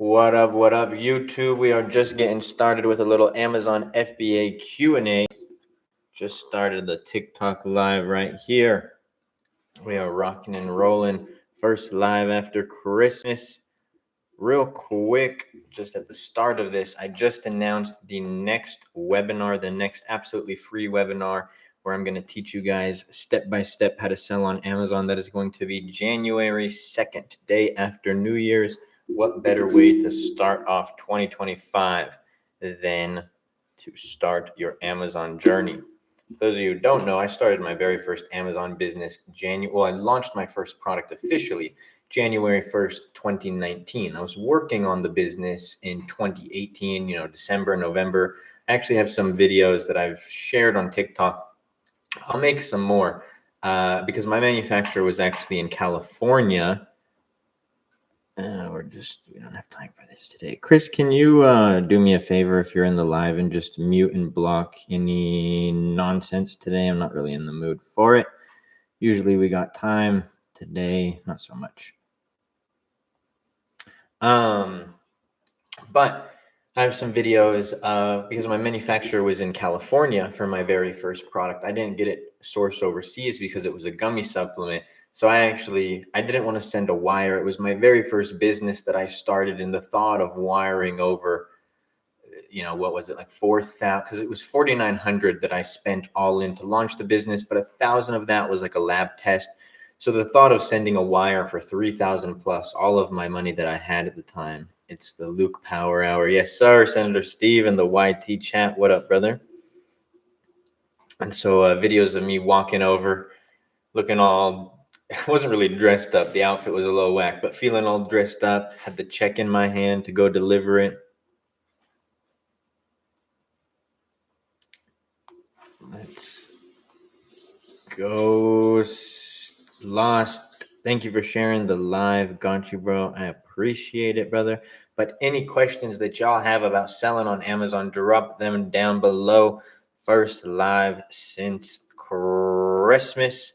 What up, YouTube? We are just getting started with a little Amazon FBA Q&A. Just started the TikTok live right here. We are rocking and rolling. First live after Christmas. Real quick, just at the start of this, I just announced the next webinar, the next absolutely free webinar where I'm going to teach you guys step by step how to sell on Amazon. That is going to be January 2nd, day after New Year's. What better way to start off 2025 than to start your Amazon journey? For those of you who don't know, I started my very first Amazon business I launched my first product officially January 1st, 2019. I was working on the business in 2018, December, November. I actually have some videos that I've shared on TikTok. I'll make some more because my manufacturer was actually in California. We don't have time for this today. Chris, can you do me a favor if you're in the live and just mute and block any nonsense today? I'm not really in the mood for it. Usually we got time. Today, not so much. But I have some videos because my manufacturer was in California for my very first product. I didn't get it sourced overseas because it was a gummy supplement. So I didn't want to send a wire. It was my very first business that I started, in the thought of wiring over, what was it, like 4,000, because it was 4,900 that I spent all in to launch the business, but 1,000 of that was like a lab test. So the thought of sending a wire for 3,000 plus all of my money that I had at the time. It's the Luke Power Hour. Yes, sir, Senator Steve in the YT chat. What up, brother? And so videos of me walking over, looking all, I wasn't really dressed up. The outfit was a little whack, but feeling all dressed up, had the check in my hand to go deliver it. Let's go. Lost. Thank you for sharing the live. Got you, bro. I appreciate it, brother. But any questions that y'all have about selling on Amazon, drop them down below. First live since Christmas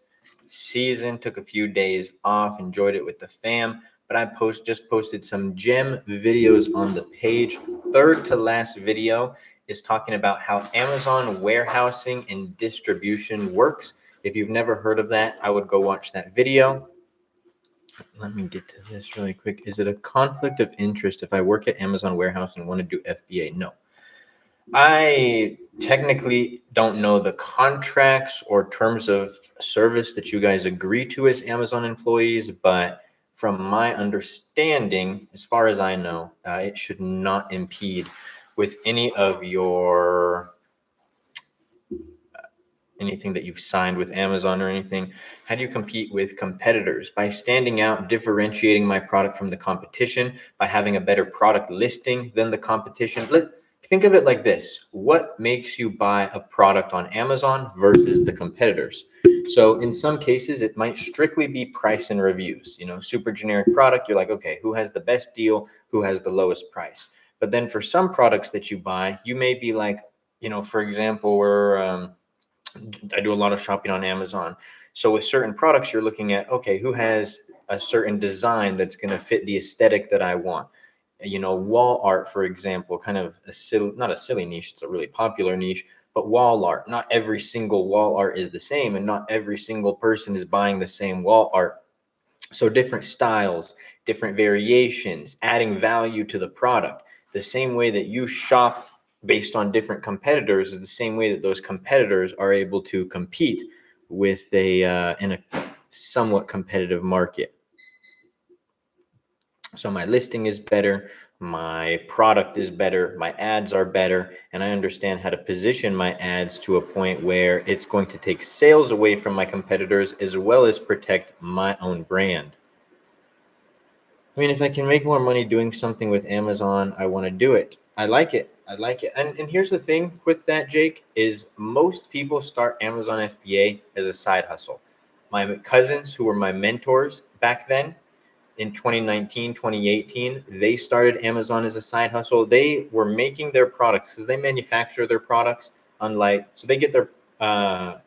season. Took a few days off. Enjoyed it with the fam. But I just posted some gem videos on the page. Third to last video is talking about how Amazon warehousing and distribution works. If you've never heard of that, I would go watch that video. Let me get to this really quick. Is it a conflict of interest if I work at Amazon warehouse and want to do FBA? No. I technically don't know the contracts or terms of service that you guys agree to as Amazon employees, but from my understanding, as far as I know, it should not impede with any of your anything that you've signed with Amazon or anything. How do you compete with competitors? By standing out, differentiating my product from the competition, by having a better product listing than the competition. Think of it like this. What makes you buy a product on Amazon versus the competitors? So in some cases, it might strictly be price and reviews. Super generic product, you're like, okay, who has the best deal? Who has the lowest price? But then for some products that you buy, you may be like, for example, I do a lot of shopping on Amazon. So with certain products, you're looking at, okay, who has a certain design that's going to fit the aesthetic that I want? Wall art, for example, kind of not a silly niche, it's a really popular niche, but wall art. Not every single wall art is the same, and not every single person is buying the same wall art. So different styles, different variations, adding value to the product. The same way that you shop based on different competitors is the same way that those competitors are able to compete with in a somewhat competitive market. So my listing is better, my product is better, my ads are better, and I understand how to position my ads to a point where it's going to take sales away from my competitors as well as protect my own brand. I mean, if I can make more money doing something with Amazon, I want to do it. I like it. And here's the thing with that, Jake, is most people start Amazon FBA as a side hustle. My cousins who were my mentors back then in 2019, 2018, they started Amazon as a side hustle. They were making their products because they manufacture their products so they get their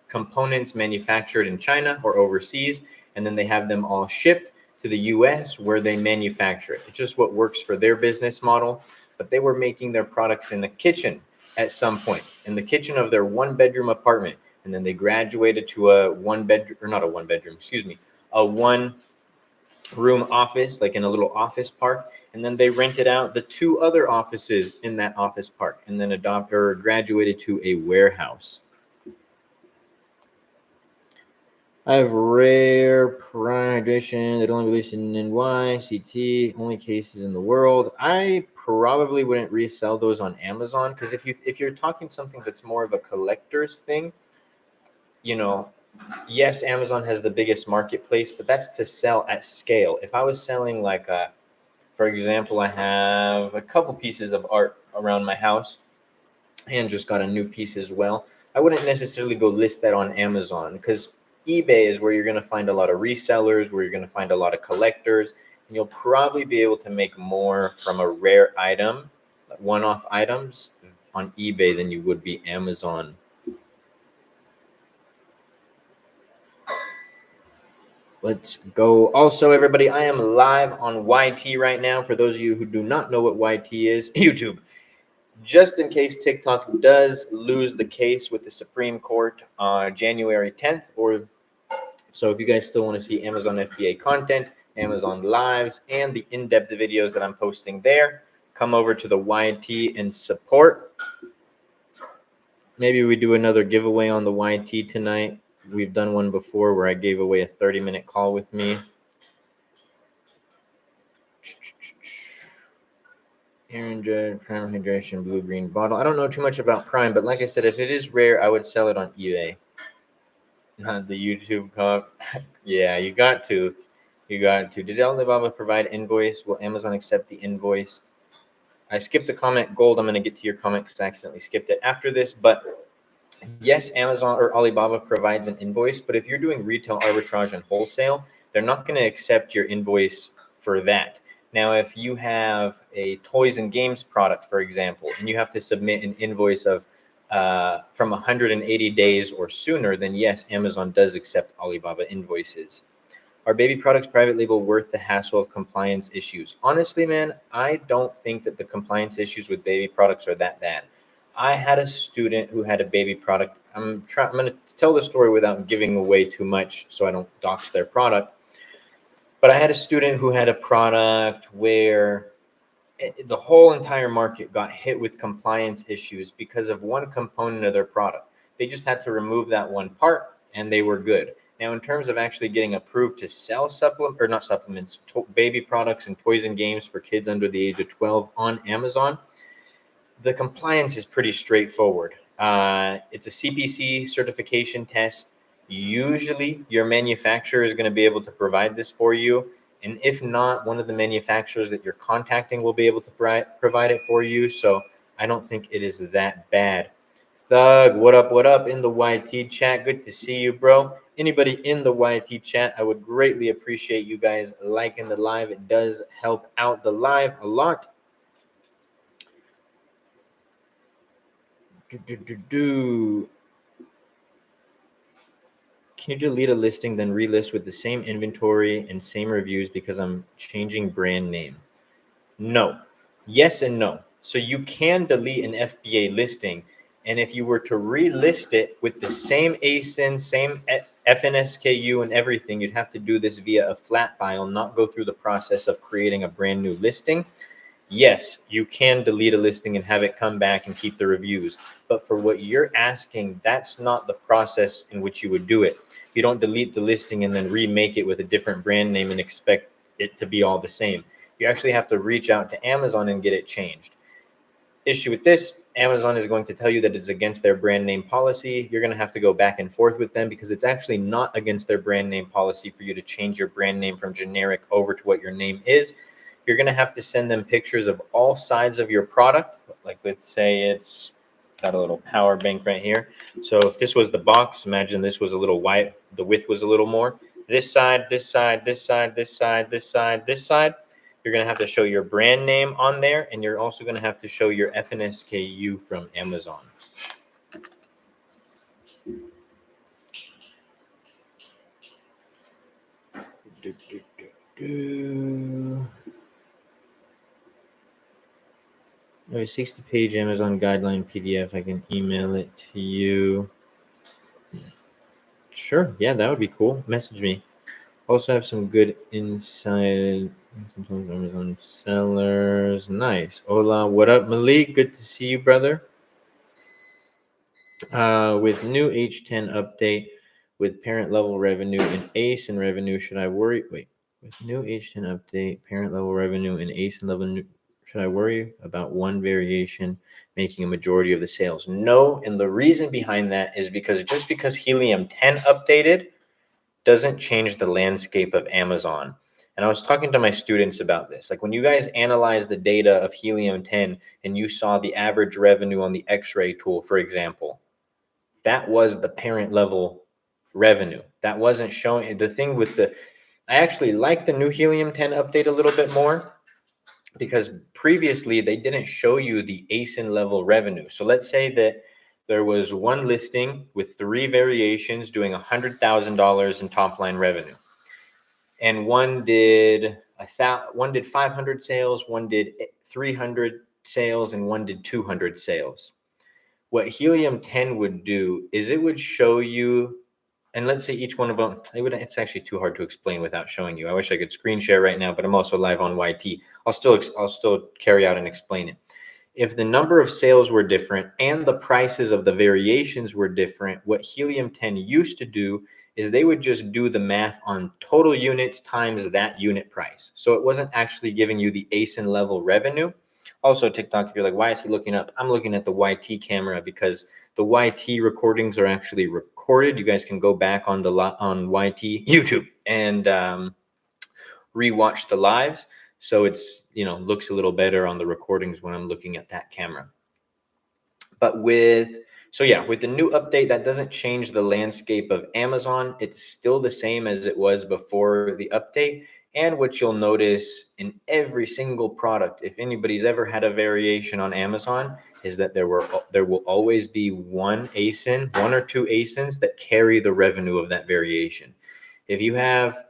components manufactured in China or overseas, and then they have them all shipped to the US where they manufacture it. It's just what works for their business model. But they were making their products in the kitchen at some point, in the kitchen of their one-bedroom apartment. And then they graduated to a one-bedroom, or not a one-bedroom, excuse me, a one-room office, like in a little office park. And then they rented out the two other offices in that office park, and then graduated to a warehouse. I have rare prime hydration that only released in NY, CT, only cases in the world. I probably wouldn't resell those on Amazon, because if you're talking something that's more of a collector's thing, you know, yes, Amazon has the biggest marketplace, but that's to sell at scale. If I was selling like for example, I have a couple pieces of art around my house and just got a new piece as well. I wouldn't necessarily go list that on Amazon, because eBay is where you're going to find a lot of resellers, where you're going to find a lot of collectors, and you'll probably be able to make more from a rare item, one-off items, on eBay than you would be Amazon. Let's go. Also, everybody, I am live on YT right now. For those of you who do not know what YT is, YouTube. Just in case TikTok does lose the case with the Supreme Court on January 10th, so if you guys still want to see Amazon FBA content, Amazon Lives, and the in-depth videos that I'm posting there, come over to the YT and support. Maybe we do another giveaway on the YT tonight. We've done one before where I gave away a 30-minute call with me. Aaron Judd, Prime Hydration, blue green bottle. I don't know too much about Prime, but like I said, if it is rare, I would sell it on eBay. Not the YouTube comp. Yeah, you got to. You got to. Did Alibaba provide invoice? Will Amazon accept the invoice? I skipped the comment, Gold. I'm going to get to your comment because I accidentally skipped it after this. But yes, Amazon or Alibaba provides an invoice. But if you're doing retail arbitrage and wholesale, they're not going to accept your invoice for that. Now, if you have a toys and games product, for example, and you have to submit an invoice of from 180 days or sooner, then yes, Amazon does accept Alibaba invoices. Are baby products private label worth the hassle of compliance issues? Honestly, man, I don't think that the compliance issues with baby products are that bad. I had a student who had a baby product. I'm going to tell the story without giving away too much so I don't dox their product. But I had a student who had a product where the whole entire market got hit with compliance issues because of one component of their product. They just had to remove that one part and they were good. Now, in terms of actually getting approved to sell baby products and toys and games for kids under the age of 12 on Amazon, the compliance is pretty straightforward. It's a CPC certification test. Usually your manufacturer is going to be able to provide this for you. And if not, one of the manufacturers that you're contacting will be able to provide it for you. So I don't think it is that bad. Thug, what up in the YT chat? Good to see you, bro. Anybody in the YT chat, I would greatly appreciate you guys liking the live. It does help out the live a lot. Can you delete a listing, then relist with the same inventory and same reviews because I'm changing brand name? No. Yes and no. So you can delete an FBA listing, and if you were to relist it with the same ASIN, same FNSKU and everything, you'd have to do this via a flat file, not go through the process of creating a brand new listing. Yes, you can delete a listing and have it come back and keep the reviews. But for what you're asking, that's not the process in which you would do it. You don't delete the listing and then remake it with a different brand name and expect it to be all the same. You actually have to reach out to Amazon and get it changed. Issue with this, Amazon is going to tell you that it's against their brand name policy. You're going to have to go back and forth with them because it's actually not against their brand name policy for you to change your brand name from generic over to what your name is. You're going to have to send them pictures of all sides of your product. Like, let's say it's got a little power bank right here. So if this was the box, imagine this was a little wide, the width was a little more. This side, this side, this side, this side, this side, this side. You're going to have to show your brand name on there, and you're also going to have to show your FNSKU from Amazon. I have a 60-page Amazon guideline PDF. I can email it to you. Sure. Yeah, that would be cool. Message me. Also have some good inside. Sometimes Amazon sellers. Nice. Hola. What up, Malik? Good to see you, brother. With new H10 update with parent level revenue and ACE and revenue, should I worry? Wait. With new H10 update, parent level revenue and ACE and level, should I worry about one variation making a majority of the sales? No, and the reason behind that is because just because Helium 10 updated doesn't change the landscape of Amazon. And I was talking to my students about this. Like when you guys analyze the data of Helium 10 and you saw the average revenue on the X-ray tool, for example, that was the parent level revenue. That wasn't showing. The thing with I actually like the new Helium 10 update a little bit more because previously they didn't show you the ASIN level revenue. So let's say that there was one listing with 3 variations doing $100,000 in top line revenue, and one did 500 sales, one did 300 sales, and one did 200 sales. What Helium 10 would do is it would show you, and let's say each one of them, it's actually too hard to explain without showing you. I wish I could screen share right now, but I'm also live on YT. I'll still carry out and explain it. If the number of sales were different and the prices of the variations were different, what Helium 10 used to do is they would just do the math on total units times that unit price. So it wasn't actually giving you the ASIN level revenue. Also, TikTok, if you're like, why is he looking up? I'm looking at the YT camera because the YT recordings are actually recorded. You guys can go back on YT YouTube and rewatch the lives. So it's, looks a little better on the recordings when I'm looking at that camera. But with the new update, that doesn't change the landscape of Amazon. It's still the same as it was before the update. And what you'll notice in every single product, if anybody's ever had a variation on Amazon, is that there will always be one or two ASINs that carry the revenue of that variation. If you have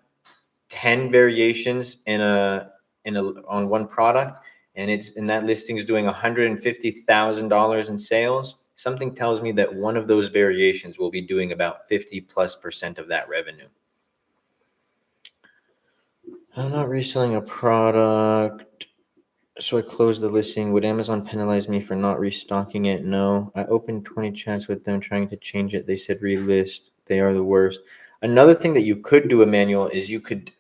10 variations on one product, and that listing is doing $150,000 in sales, something tells me that one of those variations will be doing about 50+% of that revenue. I'm not reselling a product, so I closed the listing. Would Amazon penalize me for not restocking it? No. I opened 20 chats with them trying to change it. They said relist. They are the worst. Another thing that you could do, Emmanuel, is you could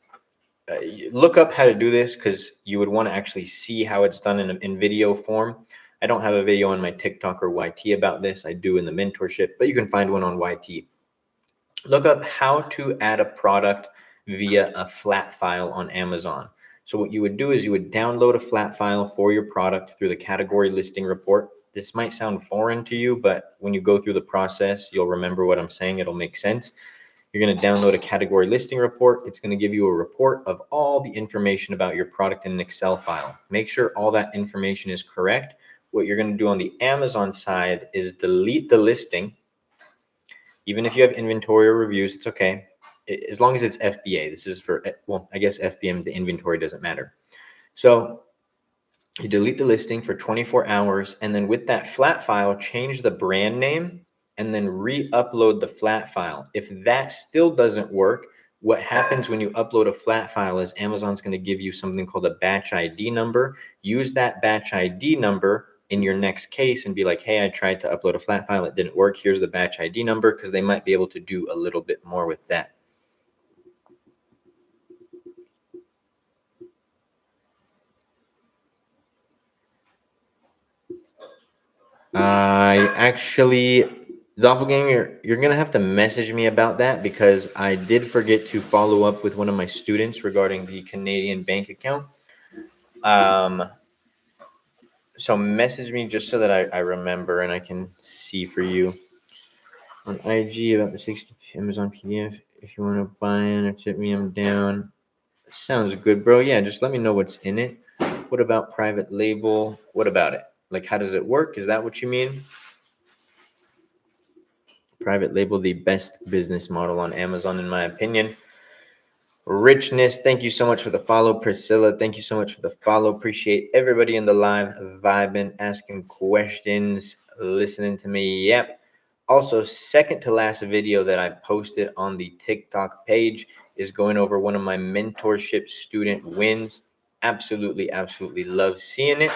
look up how to do this, because you would want to actually see how it's done in video form. I don't have a video on my TikTok or YT about this. I do in the mentorship, but you can find one on YT. Look up how to add a product via a flat file on Amazon. So what you would do is you would download a flat file for your product through the category listing report. This might sound foreign to you, but when you go through the process, you'll remember what I'm saying. It'll make sense. You're going to download a category listing report. It's going to give you a report of all the information about your product in an Excel file. Make sure all that information is correct. What you're going to do on the Amazon side is delete the listing. Even if you have inventory or reviews, it's okay. As long as it's FBA. This is for, I guess FBM, the inventory doesn't matter. So you delete the listing for 24 hours. And then with that flat file, change the brand name and then re-upload the flat file. If that still doesn't work, what happens when you upload a flat file is Amazon's going to give you something called a batch ID number. Use that batch ID number in your next case and be like, hey, I tried to upload a flat file. It didn't work. Here's the batch ID number, because they might be able to do a little bit more with that. Doppelganger, you're going to have to message me about that, because I did forget to follow up with one of my students regarding the Canadian bank account. So message me just so that I remember and I can see for you on IG about the 60 Amazon PDF. If you want to buy in or tip me, I'm down. Sounds good, bro. Yeah, just let me know what's in it. What about private label? What about it? Like, how does it work? Is that what you mean? Private label, the best business model on Amazon, in my opinion. Richness, thank you so much for the follow. Priscilla, thank you so much for the follow. Appreciate everybody in the live vibing, asking questions, listening to me. Yep. Also, second to last video that I posted on the TikTok page is going over one of my mentorship student wins. Absolutely, absolutely love seeing it.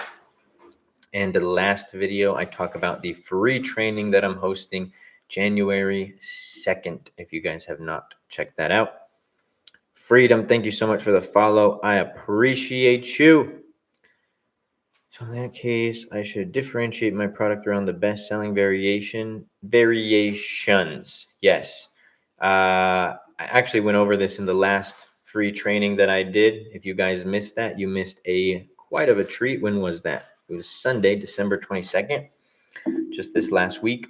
And the last video, I talk about the free training that I'm hosting January 2nd. If you guys have not checked that out. Freedom, thank you so much for the follow. I appreciate you. So in that case, I should differentiate my product around the best-selling variations. Yes. I actually went over this in the last free training that I did. If you guys missed that, you missed quite of a treat. When was that? It was Sunday, December 22nd, just this last week.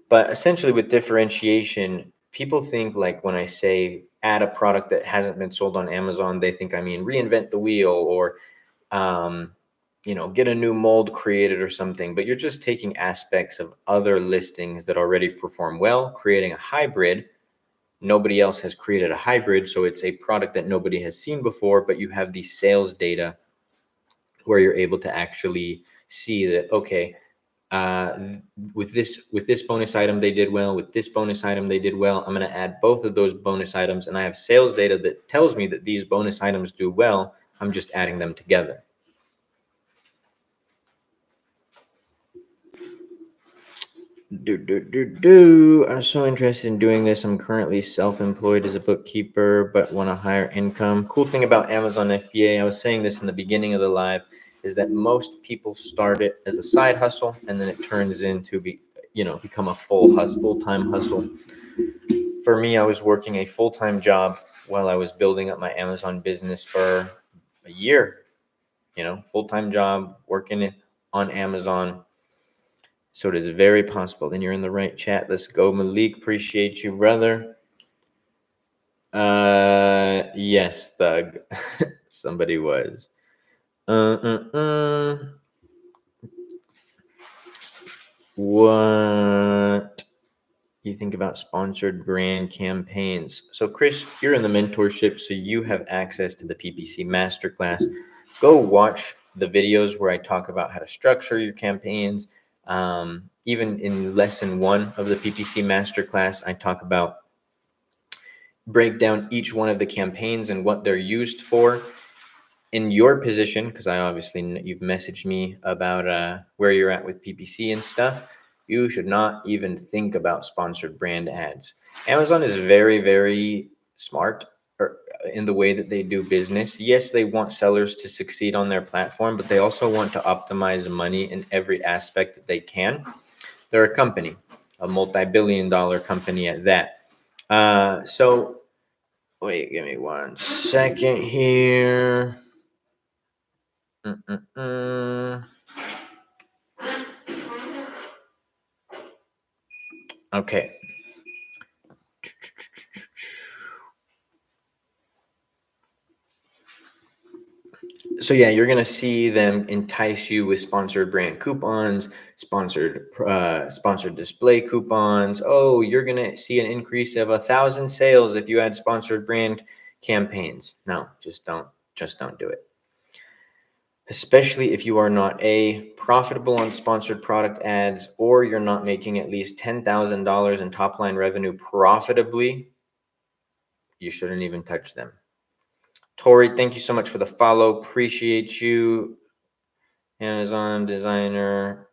But essentially with differentiation, people think like when I say add a product that hasn't been sold on Amazon, they think I mean reinvent the wheel or, get a new mold created or something. But you're just taking aspects of other listings that already perform well, creating a hybrid. Nobody else has created a hybrid, so it's a product that nobody has seen before, but you have the sales data where you're able to actually see that, okay, with this bonus item they did well, with this bonus item they did well. I'm going to add both of those bonus items, and I have sales data that tells me that these bonus items do well. I'm just adding them together. I'm so interested in doing this. I'm currently self-employed as a bookkeeper, but want a higher income. Cool thing about Amazon FBA, I was saying this in the beginning of the live, is that most people start it as a side hustle, and then it turns into become a full-time hustle. For me, I was working a full-time job while I was building up my Amazon business for a year. Full-time job working on Amazon. So it is very possible. Then you're in the right chat. Let's go, Malik. Appreciate you, brother. Yes, Thug. Somebody was. What you think about sponsored brand campaigns? So, Chris, you're in the mentorship, so you have access to the PPC Masterclass. Go watch the videos where I talk about how to structure your campaigns. Even in lesson 1 of the PPC Masterclass, I talk about break down each one of the campaigns and what they're used for. In your position, because you've messaged me about where you're at with PPC and stuff, you should not even think about sponsored brand ads. Amazon is very, very smart in the way that they do business. Yes, they want sellers to succeed on their platform, but they also want to optimize money in every aspect that they can. They're a company, a multi-billion-dollar company at that. So wait, give me 1 second here. Okay. So yeah, you're gonna see them entice you with sponsored brand coupons, sponsored display coupons. Oh, you're gonna see an increase of 1,000 sales if you add sponsored brand campaigns. No, just don't do it. Especially if you are not profitable on sponsored product ads, or you're not making at least $10,000 in top line revenue profitably, you shouldn't even touch them. Tori, thank you so much for the follow. Appreciate you. Amazon designer,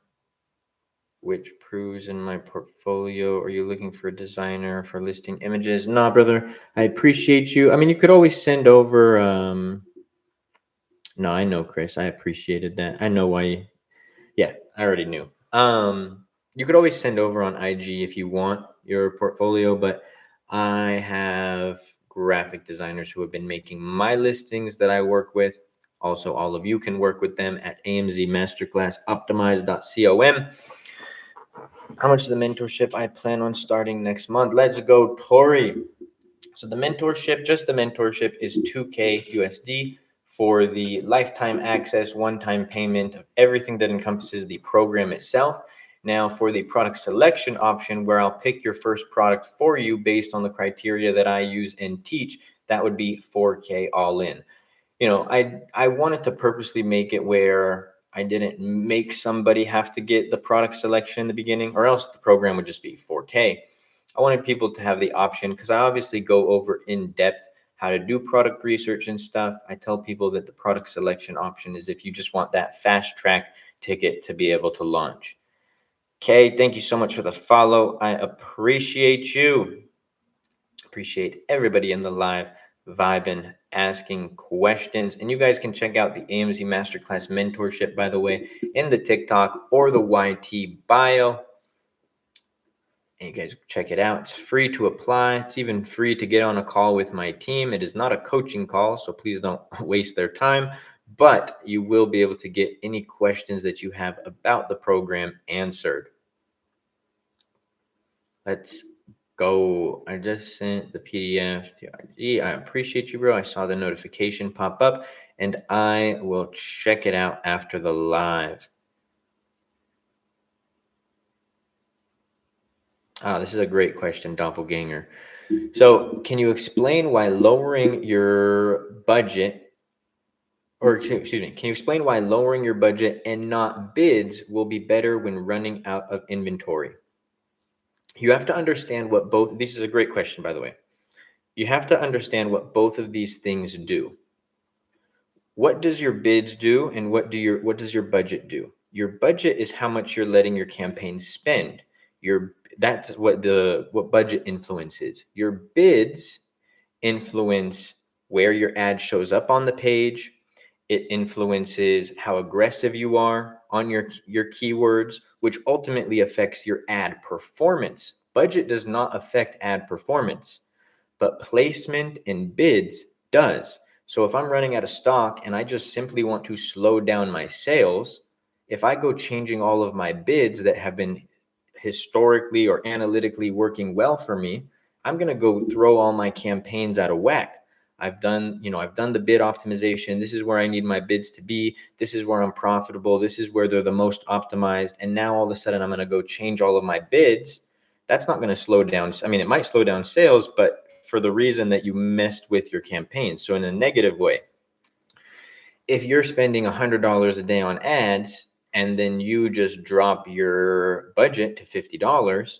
which proves in my portfolio. Are you looking for a designer for listing images? Nah, brother. I appreciate you. I mean, you could always send over. No, I know, Chris. I appreciated that. I know why. Yeah, I already knew. You could always send over on IG if you want your portfolio, but I have graphic designers who have been making my listings that I work with. Also, all of you can work with them at AMZ Masterclass optimize.com. How much is the mentorship? I plan on starting next month. Let's go, Tori. So the mentorship is 2K USD for the lifetime access, one-time payment of everything that encompasses the program itself. Now for the product selection option, where I'll pick your first product for you based on the criteria that I use and teach, that would be 4K all in. I wanted to purposely make it where I didn't make somebody have to get the product selection in the beginning, or else the program would just be 4K. I wanted people to have the option, because I obviously go over in depth how to do product research and stuff. I tell people that the product selection option is if you just want that fast track ticket to be able to launch. Okay, thank you so much for the follow. I appreciate you. Appreciate everybody in the live vibing, asking questions. And you guys can check out the AMZ Masterclass mentorship, by the way, in the TikTok or the YT bio. And you guys check it out. It's free to apply. It's even free to get on a call with my team. It is not a coaching call, so please don't waste their time. But you will be able to get any questions that you have about the program answered. Let's go. I just sent the PDF to IG. I appreciate you, bro. I saw the notification pop up, and I will check it out after the live. This is a great question, Doppelganger. So can you explain why lowering your budget, or excuse me, can you explain why lowering your budget and not bids will be better when running out of inventory? You have to understand what both, this is a great question, by the way. You have to understand what both of these things do. What does your bids do, and what does your budget do? Your budget is how much you're letting your campaign spend. That's what budget influences. Your bids influence where your ad shows up on the page. It influences how aggressive you are on your keywords, which ultimately affects your ad performance. Budget does not affect ad performance, but placement and bids does. So if I'm running out of stock and I just simply want to slow down my sales, if I go changing all of my bids that have been historically or analytically working well for me, I'm going to go throw all my campaigns out of whack. I've done the bid optimization. This is where I need my bids to be. This is where I'm profitable. This is where they're the most optimized. And now all of a sudden I'm going to go change all of my bids. That's not going to slow down. I mean, it might slow down sales, but for the reason that you messed with your campaign. So in a negative way, if you're spending $100 a day on ads and then you just drop your budget to $50,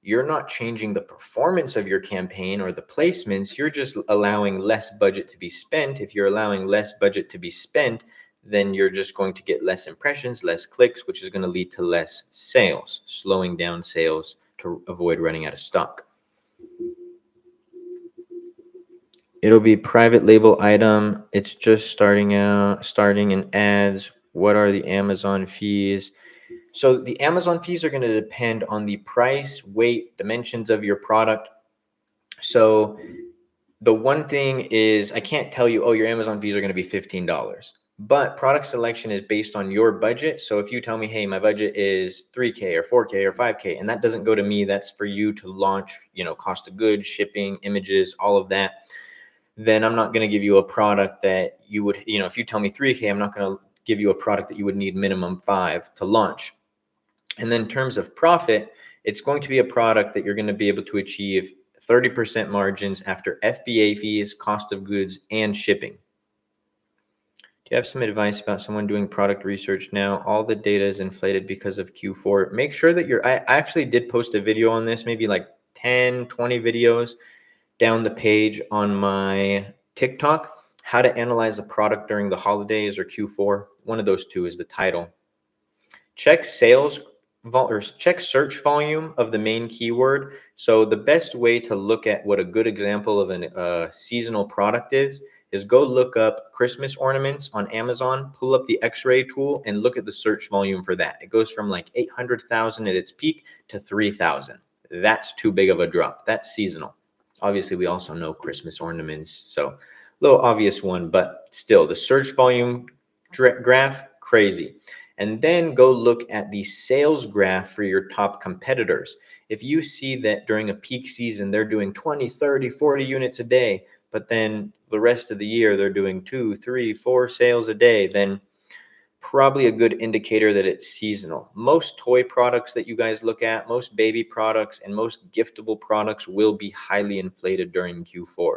you're not changing the performance of your campaign or the placements. You're just allowing less budget to be spent. If you're allowing less budget to be spent, then you're just going to get less impressions, less clicks, which is going to lead to less sales, slowing down sales to avoid running out of stock. It'll be private label item. It's just starting in ads. What are the Amazon fees? So the Amazon fees are going to depend on the price, weight, dimensions of your product. So the one thing is, I can't tell you, oh, your Amazon fees are going to be $15. But product selection is based on your budget. So if you tell me, hey, my budget is 3K or 4K or 5K, and that doesn't go to me, that's for you to launch, cost of goods, shipping, images, all of that, then I'm not going to give you a product that you would, if you tell me 3K, I'm not going to give you a product that you would need minimum 5 to launch. And then in terms of profit, it's going to be a product that you're going to be able to achieve 30% margins after FBA fees, cost of goods, and shipping. Do you have some advice about someone doing product research now? All the data is inflated because of Q4. Make sure that I actually did post a video on this, maybe like 10, 20 videos down the page on my TikTok, how to analyze a product during the holidays or Q4. One of those two is the title. Check check search volume of the main keyword. So the best way to look at what a good example of a seasonal product is go look up Christmas ornaments on Amazon, pull up the X-ray tool, and look at the search volume for that. It goes from like 800,000 at its peak to 3,000. That's too big of a drop. That's seasonal. Obviously, we also know Christmas ornaments, so a little obvious one, but still, the search volume graph, crazy. And then go look at the sales graph for your top competitors. If you see that during a peak season, they're doing 20, 30, 40 units a day, but then the rest of the year, they're doing 2, 3, 4 sales a day, then probably a good indicator that it's seasonal. Most toy products that you guys look at, most baby products, and most giftable products will be highly inflated during Q4.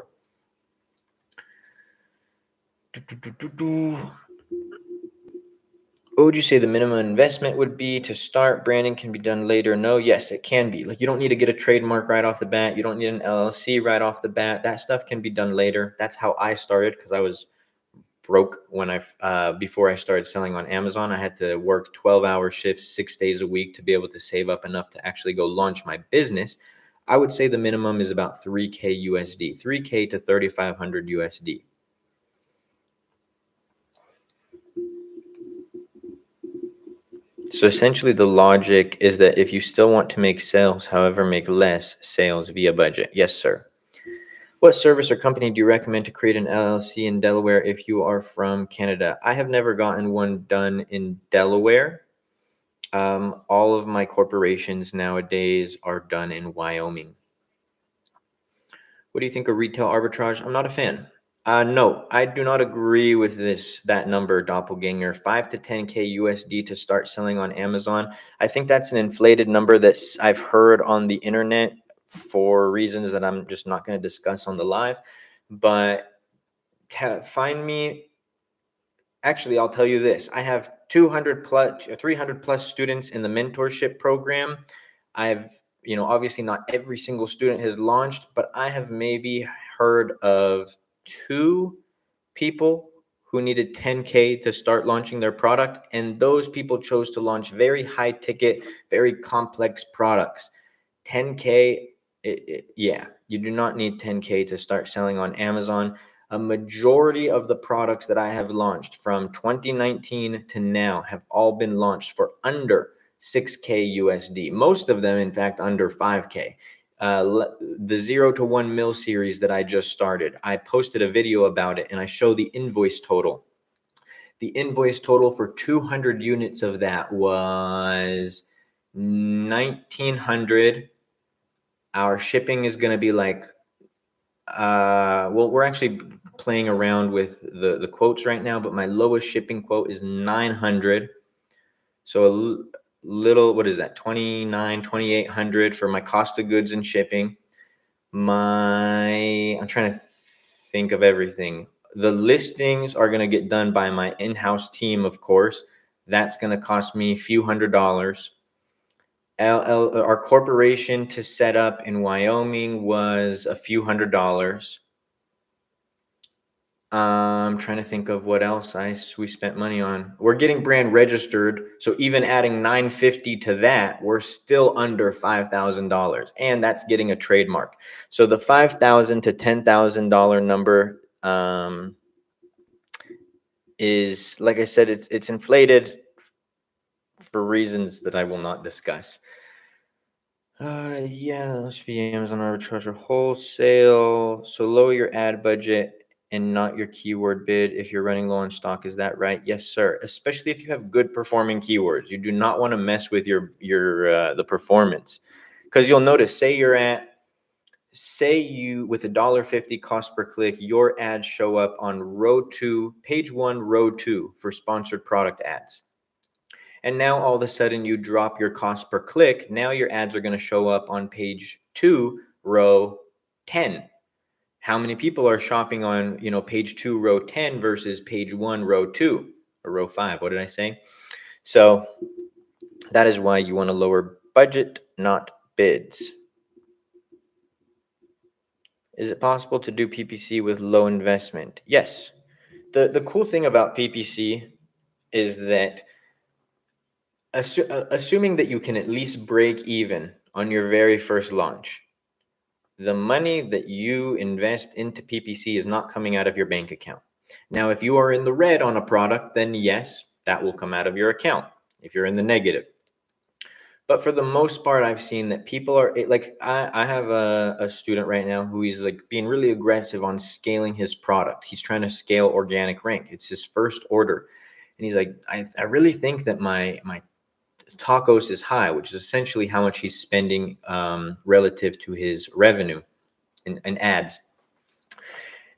What would you say the minimum investment would be to start? Branding can be done later. No, yes, it can be. Like, you don't need to get a trademark right off the bat. You don't need an LLC right off the bat. That stuff can be done later. That's how I started, because I was broke when before I started selling on Amazon. I had to work 12-hour shifts 6 days a week to be able to save up enough to actually go launch my business. I would say the minimum is about 3K USD, 3K to 3,500 USD. So essentially the logic is that if you still want to make sales, however, make less sales via budget. Yes, sir. What service or company do you recommend to create an LLC in Delaware if you are from Canada? I have never gotten one done in Delaware. All of my corporations nowadays are done in Wyoming. What do you think of retail arbitrage? I'm not a fan. No, I do not agree with that number, doppelganger. 5 to 10K USD to start selling on Amazon. I think that's an inflated number that I've heard on the internet for reasons that I'm just not going to discuss on the live. But find me. Actually, I'll tell you this. I have 200 plus, 300 plus students in the mentorship program. Obviously not every single student has launched, but I have maybe heard of 2 people who needed 10K to start launching their product. And those people chose to launch very high ticket, very complex products. 10K, yeah, you do not need 10K to start selling on Amazon. A majority of the products that I have launched from 2019 to now have all been launched for under 6K USD. Most of them, in fact, under 5K. The 0 to 1 mil series that I just started, I posted a video about it and I show the invoice total. The invoice total for 200 units of that was 1,900. Our shipping is going to be like, we're actually playing around with the quotes right now, but my lowest shipping quote is 900. So a little, what is that? 2,800 for my cost of goods and shipping. I'm trying to think of everything. The listings are going to get done by my in-house team, of course. That's going to cost me a few $100s. Our corporation to set up in Wyoming was a few $100s. I'm trying to think of what else we spent money on. We're getting brand registered, so even adding $950 to that, we're still under $5,000, and that's getting a trademark. So the $5,000 to $10,000 number is, like I said, it's inflated for reasons that I will not discuss. Yeah, let's be Amazon arbitrage or wholesale. So lower your ad budget and not your keyword bid if you're running low on stock. Is that right? Yes, sir. Especially if you have good performing keywords. You do not want to mess with the performance, because you'll notice, say you with $1.50 cost per click, your ads show up on row 2, page 1, row 2 for sponsored product ads. And now all of a sudden you drop your cost per click. Now your ads are going to show up on page 2, row 10. How many people are shopping on, page 2, row 10 versus page 1, row 2 or row 5? What did I say? So that is why you want to lower budget, not bids. Is it possible to do PPC with low investment? Yes. The cool thing about PPC is that assuming that you can at least break even on your very first launch, the money that you invest into PPC is not coming out of your bank account. Now, if you are in the red on a product, then yes, that will come out of your account if you're in the negative. But for the most part, I've seen that people are like, I have a student right now who is like being really aggressive on scaling his product. He's trying to scale organic rank. It's his first order. And he's like, I really think that my tacos is high, which is essentially how much he's spending relative to his revenue in ads.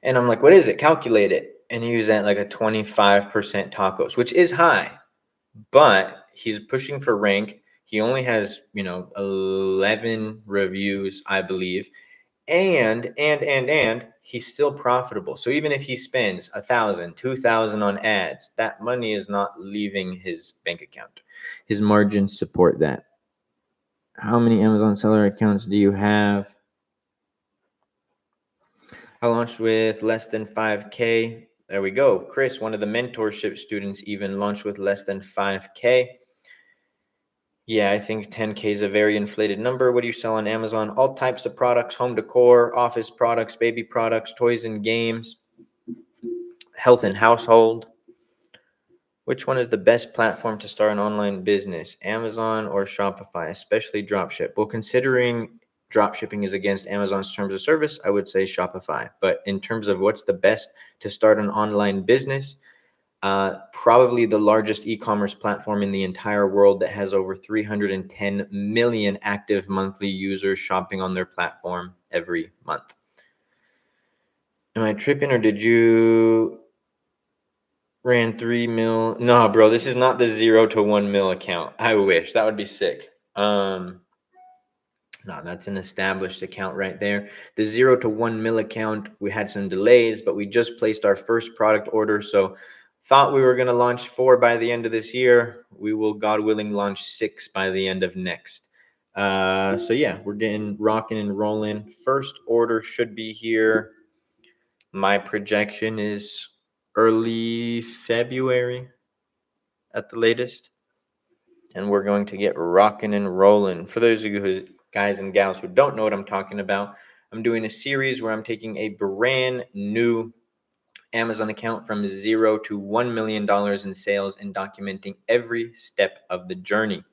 And I'm like, what is it? Calculate it. And he was at like a 25% tacos, which is high, but he's pushing for rank. He only has, 11 reviews, I believe. and he's still profitable. So even if he spends 1,000, 2,000 on ads, that money is not leaving his bank account. His margins support that. How many Amazon seller accounts do you have? I launched with less than 5K. There we go. Chris, one of the mentorship students, even launched with less than 5K. Yeah, I think 10K is a very inflated number. What do you sell on Amazon? All types of products, home decor, office products, baby products, toys and games, health and household. Which one is the best platform to start an online business, Amazon or Shopify, especially dropship? Well, considering dropshipping is against Amazon's terms of service, I would say Shopify. But in terms of what's the best to start an online business, probably the largest e-commerce platform in the entire world that has over 310 million active monthly users shopping on their platform every month. Am I tripping, or did you ran 3 mil? No, bro, this is not the 0 to 1 mil account. I wish. That would be sick. No, that's an established account right there. The 0 to 1 mil account, we had some delays, but we just placed our first product order. So thought we were going to launch 4 by the end of this year. We will, God willing, launch 6 by the end of next. So yeah, we're getting rocking and rolling. First order should be here. My projection is early February at the latest. And we're going to get rocking and rolling. For those of you guys and gals who don't know what I'm talking about, I'm doing a series where I'm taking a brand new Amazon account from 0 to $1 million in sales and documenting every step of the journey.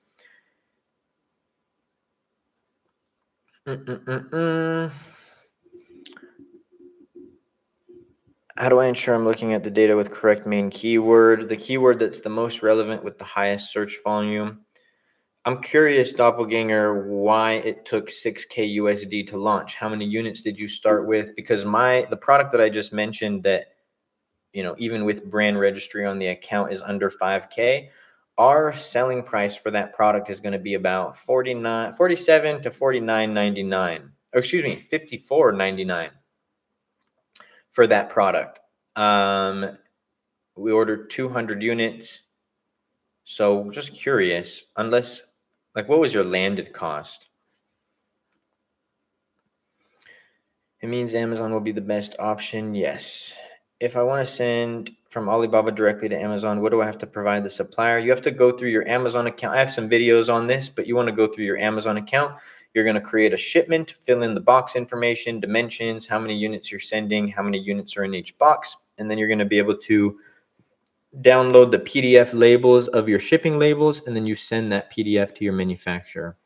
How do I ensure I'm looking at the data with correct main keyword? The keyword that's the most relevant with the highest search volume. I'm curious, Doppelganger, why it took 6K USD to launch. How many units did you start with? Because the product that I just mentioned that, even with brand registry on the account is under 5K, our selling price for that product is going to be about $47 to $49.99. Or excuse me, $54.99 for that product. We ordered 200 units. So just curious, what was your landed cost? It means Amazon will be the best option. Yes. If I want to send from Alibaba directly to Amazon, what do I have to provide the supplier? You have to go through your Amazon account. I have some videos on this, but you want to go through your Amazon account. You're going to create a shipment, fill in the box information, dimensions, how many units you're sending, how many units are in each box, and then you're going to be able to download the PDF labels of your shipping labels, and then you send that PDF to your manufacturer.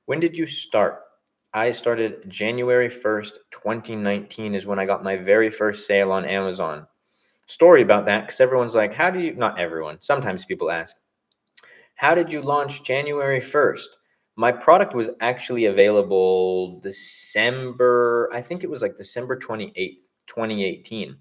When did you start? I started January 1st, 2019 is when I got my very first sale on Amazon. Story about that, because everyone's like, not everyone, sometimes people ask, how did you launch January 1st? My product was actually available December 28th, 2018.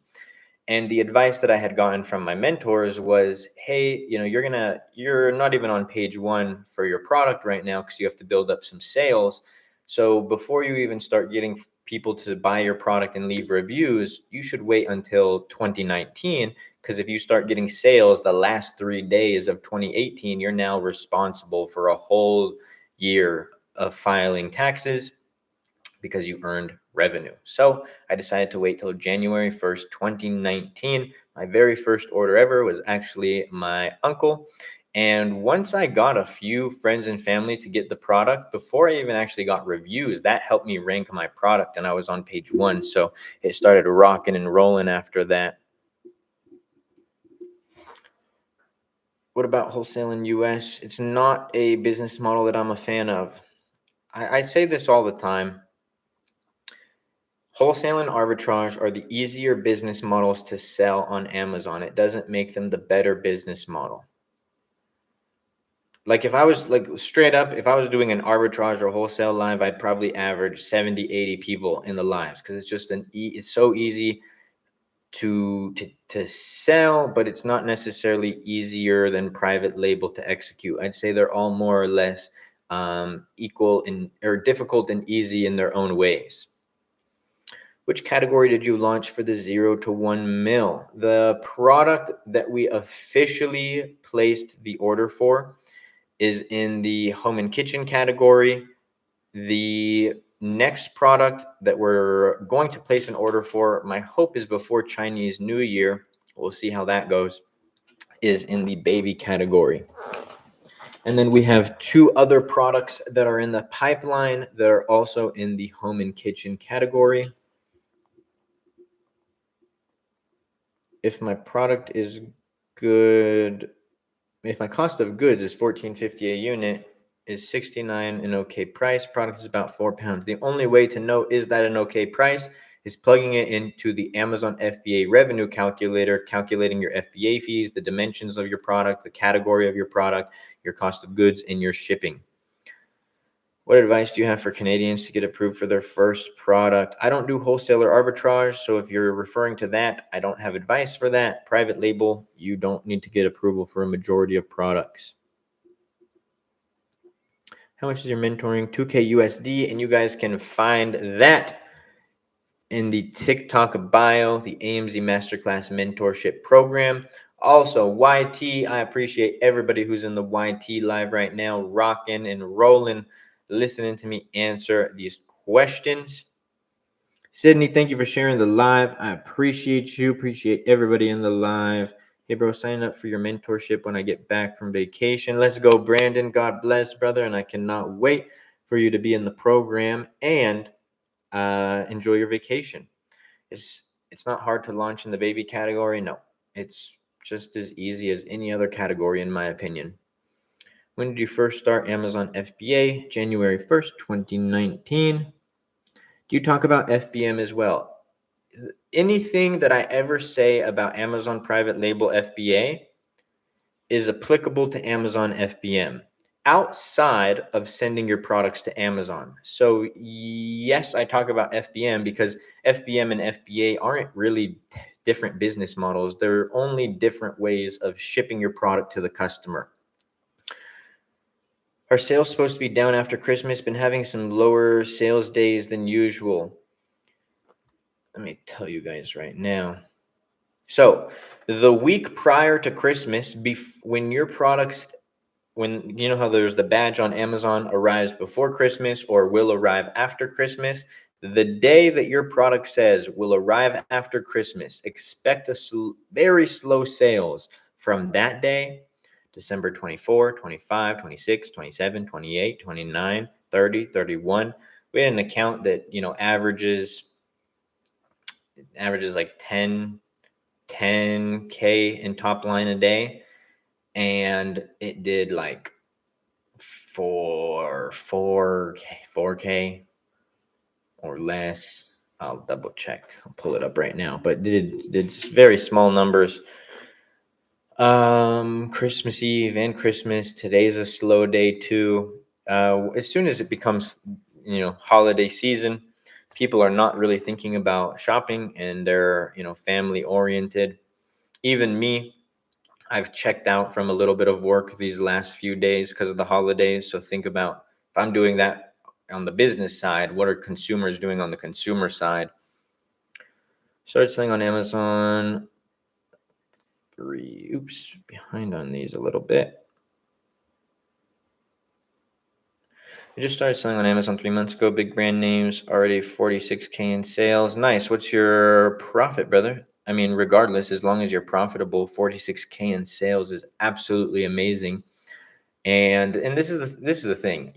And the advice that I had gotten from my mentors was, hey, you're not even on page 1 for your product right now because you have to build up some sales. So before you even start getting people to buy your product and leave reviews, you should wait until 2019, because if you start getting sales the last 3 days of 2018, you're now responsible for a whole year of filing taxes because you earned revenue. So I decided to wait till January 1st, 2019. My very first order ever was actually my uncle. And once I got a few friends and family to get the product, before I even actually got reviews, that helped me rank my product, and I was on page 1. So it started rocking and rolling after that. What about wholesale in US? It's not a business model that I'm a fan of. I say this all the time. Wholesale and arbitrage are the easier business models to sell on Amazon. It doesn't make them the better business model. Like if I was straight up, if I was doing an arbitrage or wholesale live, I'd probably average 70, 80 people in the lives, because it's just it's so easy to sell, but it's not necessarily easier than private label to execute. I'd say they're all more or less equal or difficult and easy in their own ways. Which category did you launch for the 0 to 1 mil? The product that we officially placed the order for is in the home and kitchen category. The next product that we're going to place an order for, my hope is before Chinese New Year, we'll see how that goes, is in the baby category. And then we have 2 other products that are in the pipeline that are also in the home and kitchen category. If my product is good, if my cost of goods is $14.50 a unit, is $69 an okay price? Product is about 4 pounds. The only way to know is that an okay price is plugging it into the Amazon FBA revenue calculator, calculating your FBA fees, the dimensions of your product, the category of your product, your cost of goods, and your shipping. What advice do you have for Canadians to get approved for their first product? I don't do wholesaler arbitrage, so if you're referring to that, I don't have advice for that. Private label, you don't need to get approval for a majority of products. How much is your mentoring? 2K USD, and you guys can find that in the TikTok bio, the AMZ Masterclass Mentorship Program. Also, YT, I appreciate everybody who's in the YT live right now, rocking and rolling, listening to me answer these questions. Sydney, thank you for sharing the live. I appreciate you. Appreciate everybody in the live. Hey, bro, sign up for your mentorship when I get back from vacation. Let's go, Brandon. God bless, brother. And I cannot wait for you to be in the program and enjoy your vacation. It's not hard to launch in the baby category. No, it's just as easy as any other category, in my opinion. When did you first start Amazon FBA? January 1st, 2019. Do you talk about FBM as well? Anything that I ever say about Amazon private label FBA is applicable to Amazon FBM outside of sending your products to Amazon. So yes, I talk about FBM because FBM and FBA aren't really different business models. They're only different ways of shipping your product to the customer. Are sales supposed to be down after Christmas? Been having some lower sales days than usual. Let me tell you guys right now. So the week prior to Christmas, when your products, when you know how there's the badge on Amazon arrives before Christmas or will arrive after Christmas, the day that your product says will arrive after Christmas, expect very slow sales from that day, December 24, 25, 26, 27, 28, 29, 30, 31. We had an account that, averages like 10K in top line a day, and it did like 4K or less. I'll double check. I'll pull it up right now, but did very small numbers. Christmas Eve and Christmas. Today's a slow day too. As soon as it becomes, holiday season, people are not really thinking about shopping and they're, family oriented. Even me, I've checked out from a little bit of work these last few days because of the holidays. So think about if I'm doing that on the business side, what are consumers doing on the consumer side? Started selling on Amazon. Behind on these a little bit. I just started selling on Amazon 3 months ago. Big brand names, already 46K in sales. Nice. What's your profit, brother? I mean, regardless, as long as you're profitable, 46K in sales is absolutely amazing. And this is the thing,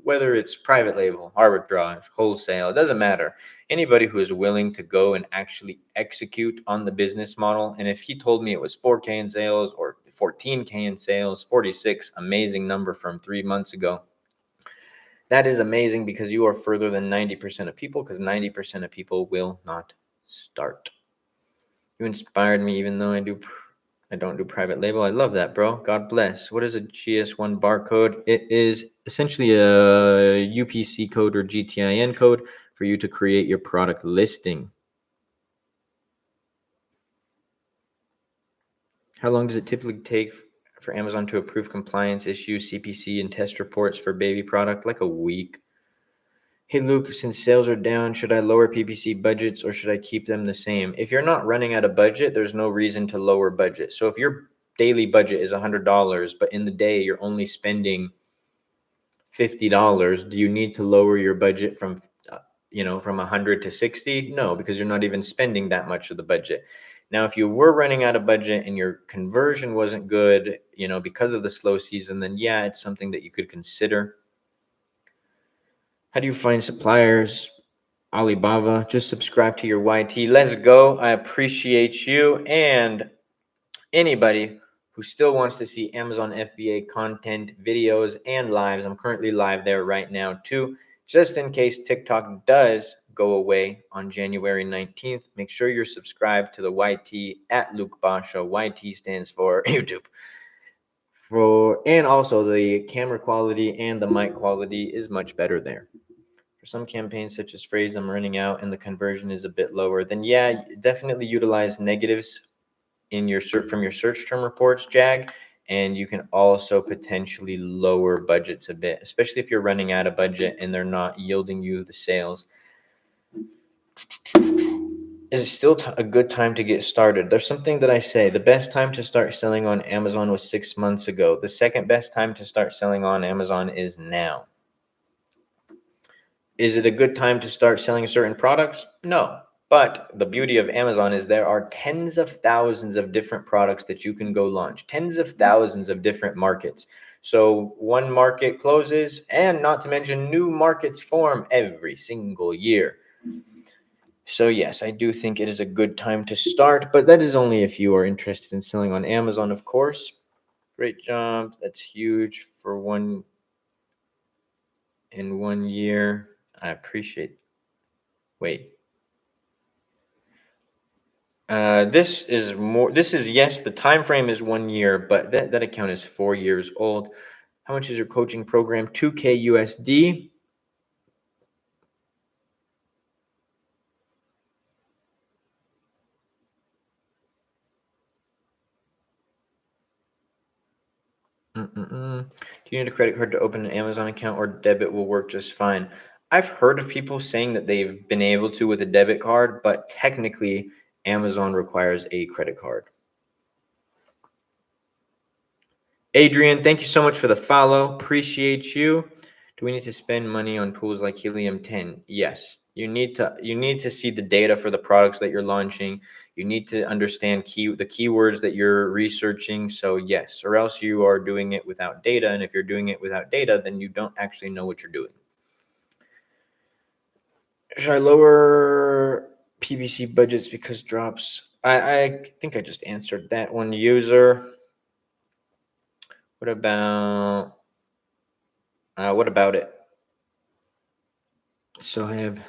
whether it's private label, arbitrage, wholesale, it doesn't matter. Anybody who is willing to go and actually execute on the business model, and if he told me it was 4K in sales or 14K in sales, 46, amazing number from 3 months ago. That is amazing because you are further than 90% of people, because 90% of people will not start. You inspired me, even though I don't do private label. I love that, bro. God bless. What is a GS1 barcode? It is essentially a UPC code or GTIN code for you to create your product listing. How long does it typically take for Amazon to approve compliance, issue CPC, and test reports for baby product? Like a week. Hey Luke, since sales are down, should I lower PPC budgets or should I keep them the same? If you're not running out of budget, there's no reason to lower budget. So if your daily budget is $100, but in the day you're only spending $50, do you need to lower your budget from from 100 to 60? No, because you're not even spending that much of the budget. Now, if you were running out of budget and your conversion wasn't good, because of the slow season, then yeah, it's something that you could consider. How do you find suppliers? Alibaba, just subscribe to your YT. Let's go. I appreciate you. And anybody who still wants to see Amazon FBA content, videos, and lives, I'm currently live there right now too. Just in case TikTok does go away on January 19th, make sure you're subscribed to the YT at Luke Basha. YT stands for YouTube. And also the camera quality and the mic quality is much better there. For some campaigns such as phrase I'm running out and the conversion is a bit lower, then yeah, definitely utilize negatives in your from your search term reports, Jag, and you can also potentially lower budgets a bit, especially if you're running out of budget and they're not yielding you the sales. Is it still a good time to get started? There's something that I say. The best time to start selling on Amazon was 6 months ago. The second best time to start selling on Amazon is now. Is it a good time to start selling certain products? No. But the beauty of Amazon is there are tens of thousands of different products that you can go launch, tens of thousands of different markets. So one market closes, and not to mention new markets form every single year. So yes, I do think it is a good time to start, but that is only if you are interested in selling on Amazon, of course. Great job. That's huge for in 1 year. I appreciate. Wait. This is yes, the time frame is 1 year, but that account is 4 years old. How much is your coaching program? 2K USD. Do you need a credit card to open an Amazon account, or debit will work just fine? I've heard of people saying that they've been able to with a debit card, but technically Amazon requires a credit card. Adrian, thank you so much for the follow. Appreciate you. Do we need to spend money on tools like Helium 10? Yes. You need to see the data for the products that you're launching. You need to understand the keywords that you're researching. So yes, or else you are doing it without data. And if you're doing it without data, then you don't actually know what you're doing. Should I lower PPC budgets because drops? I think I just answered that one. User. What about it? So I have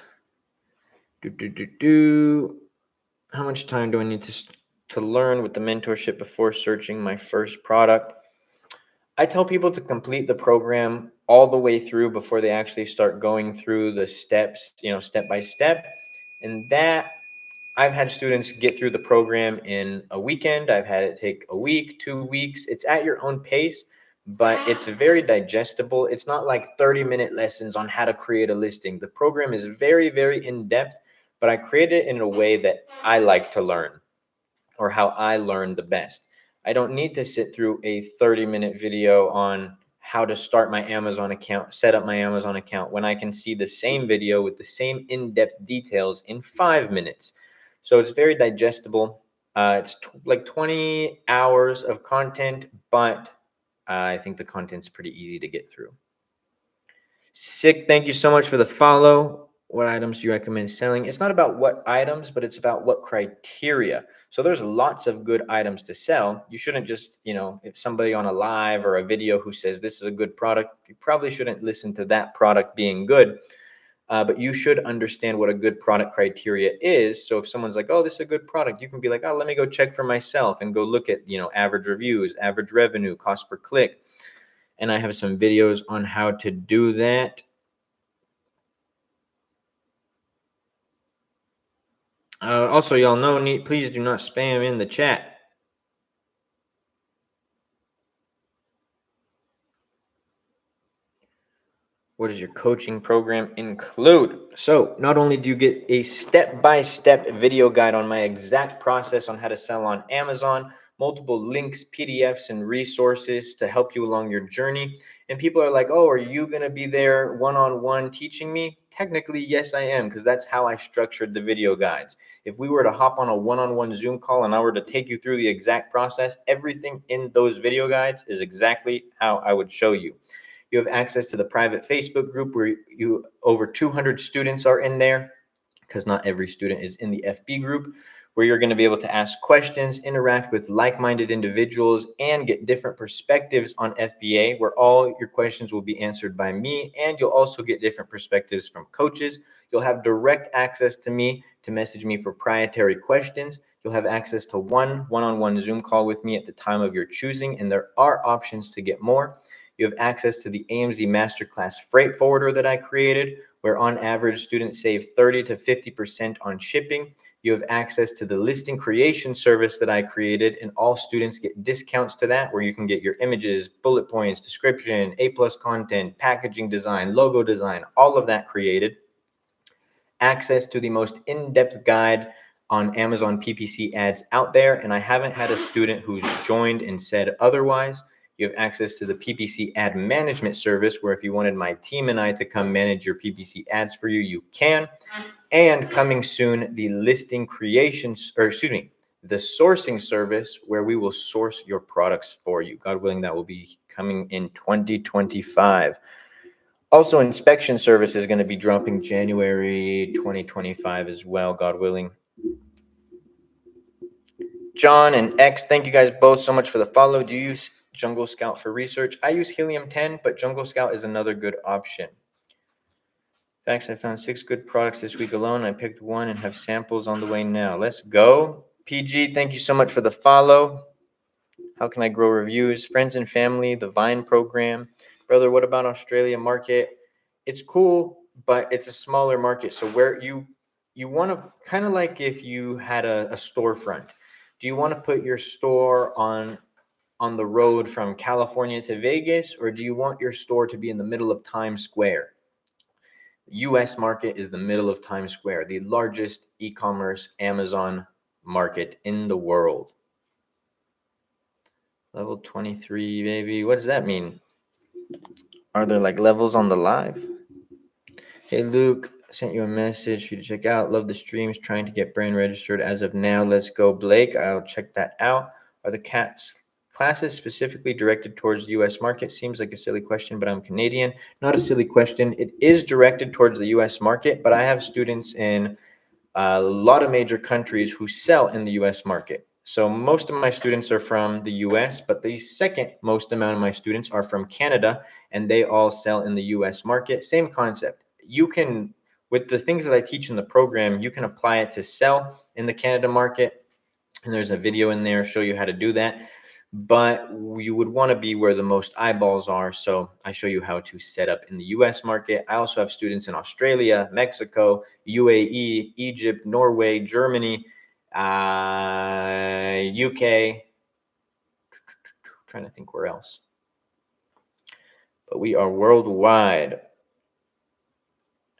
how much time do I need to learn with the mentorship before searching my first product? I tell people to complete the program all the way through before they actually start going through the steps, step by step. And that I've had students get through the program in a weekend. I've had it take a week, 2 weeks. It's at your own pace, but it's very digestible. It's not like 30-minute lessons on how to create a listing. The program is very, very in-depth, but I create it in a way that I like to learn, or how I learn the best. I don't need to sit through a 30-minute video on how to start my Amazon account, set up my Amazon account, when I can see the same video with the same in-depth details in 5 minutes. So it's very digestible. It's like 20 hours of content, but I think the content's pretty easy to get through. Sick, thank you so much for the follow. What items do you recommend selling? It's not about what items, but it's about what criteria. So there's lots of good items to sell. You shouldn't just, if somebody on a live or a video who says this is a good product, you probably shouldn't listen to that product being good. But you should understand what a good product criteria is. So if someone's like, oh, this is a good product, you can be like, oh, let me go check for myself and go look at, average reviews, average revenue, cost per click. And I have some videos on how to do that. Also, y'all know, please do not spam in the chat. What does your coaching program include? So not only do you get a step-by-step video guide on my exact process on how to sell on Amazon, multiple links, PDFs, and resources to help you along your journey. And people are like, oh, are you going to be there one-on-one teaching me? Technically, yes, I am, because that's how I structured the video guides. If we were to hop on a one-on-one Zoom call and I were to take you through the exact process, everything in those video guides is exactly how I would show you. You have access to the private Facebook group where you over 200 students are in there, because not every student is in the FB group, where you're going to be able to ask questions, interact with like-minded individuals, and get different perspectives on FBA, where all your questions will be answered by me, and you'll also get different perspectives from coaches. You'll have direct access to me to message me proprietary questions. You'll have access to one-on-one Zoom call with me at the time of your choosing, and there are options to get more. You have access to the AMZ Masterclass freight forwarder that I created, where on average students save 30 to 50% on shipping. You have access to the listing creation service that I created, and all students get discounts to that, where you can get your images, bullet points, description, A+ content, packaging design, logo design, all of that created. Access to the most in-depth guide on Amazon PPC ads out there, and I haven't had a student who's joined and said otherwise. You have access to the PPC ad management service, where if you wanted my team and I to come manage your PPC ads for you, you can. And coming soon, the listing creations, the sourcing service, where we will source your products for you. God willing, that will be coming in 2025. Also, inspection service is going to be dropping January 2025 as well, God willing. John and X, thank you guys both so much for the follow. Do you use Jungle Scout for research? I use Helium 10, but Jungle Scout is another good option. Facts, I found 6 good products this week alone. I picked one and have samples on the way now. Let's go. PG, thank you so much for the follow. How can I grow reviews? Friends and family, the Vine program. Brother, what about Australia market? It's cool, but it's a smaller market. So where you want to, kind of like if you had a storefront, do you want to put your store on the road from California to Vegas, or do you want your store to be in the middle of Times Square? The US market is the middle of Times Square, the largest e-commerce Amazon market in the world. Level 23, baby. What does that mean? Are there like levels on the live? Hey, Luke, I sent you a message for you to check out. Love the streams. Trying to get brand registered as of now. Let's go, Blake. I'll check that out. Are the classes specifically directed towards the U.S. market? Seems like a silly question, but I'm Canadian. Not a silly question. It is directed towards the U.S. market, but I have students in a lot of major countries who sell in the U.S. market. So most of my students are from the U.S., but the second most amount of my students are from Canada, and they all sell in the U.S. market. Same concept. You can, with the things that I teach in the program, you can apply it to sell in the Canada market. And there's a video in there show you how to do that. But you would want to be where the most eyeballs are. So I show you how to set up in the US market. I also have students in Australia, Mexico, UAE, Egypt, Norway, Germany, UK. Trying to think where else. But we are worldwide.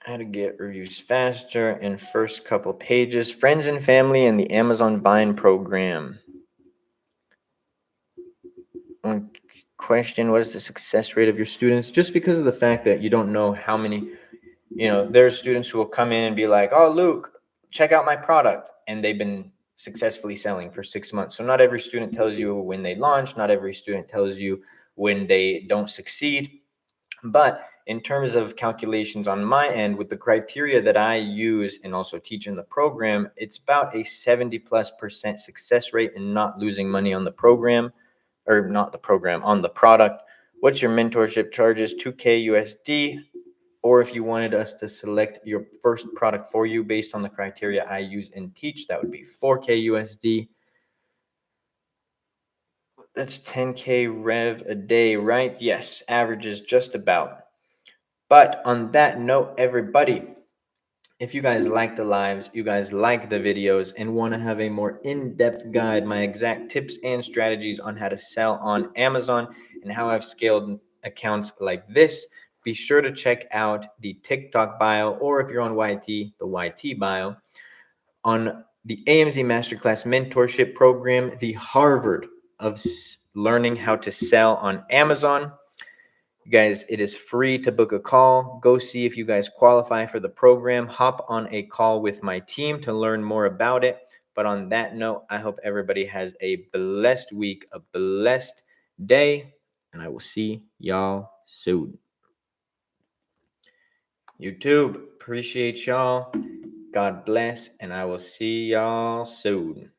How to get reviews faster in first couple pages. Friends and family and the Amazon Vine program. One question, what is the success rate of your students? Just because of the fact that you don't know how many, there's students who will come in and be like, oh, Luke, check out my product. And they've been successfully selling for 6 months. So not every student tells you when they launch. Not every student tells you when they don't succeed. But in terms of calculations on my end, with the criteria that I use and also teach in the program, it's about a 70+% success rate in not losing money on the program. Or not the program, on the product. What's your mentorship charges? $2K USD. Or if you wanted us to select your first product for you based on the criteria I use and teach, that would be $4K USD. That's 10K rev a day, right? Yes, averages just about. But on that note, everybody, if you guys like the lives, you guys like the videos, and want to have a more in-depth guide, my exact tips and strategies on how to sell on Amazon and how I've scaled accounts like this, be sure to check out the TikTok bio, or if you're on YT, the YT bio, on the AMZ Masterclass Mentorship Program, the Harvard of learning how to sell on Amazon. You guys, it is free to book a call. Go see if you guys qualify for the program. Hop on a call with my team to learn more about it. But on that note, I hope everybody has a blessed week, a blessed day, and I will see y'all soon. YouTube, appreciate y'all. God bless, and I will see y'all soon.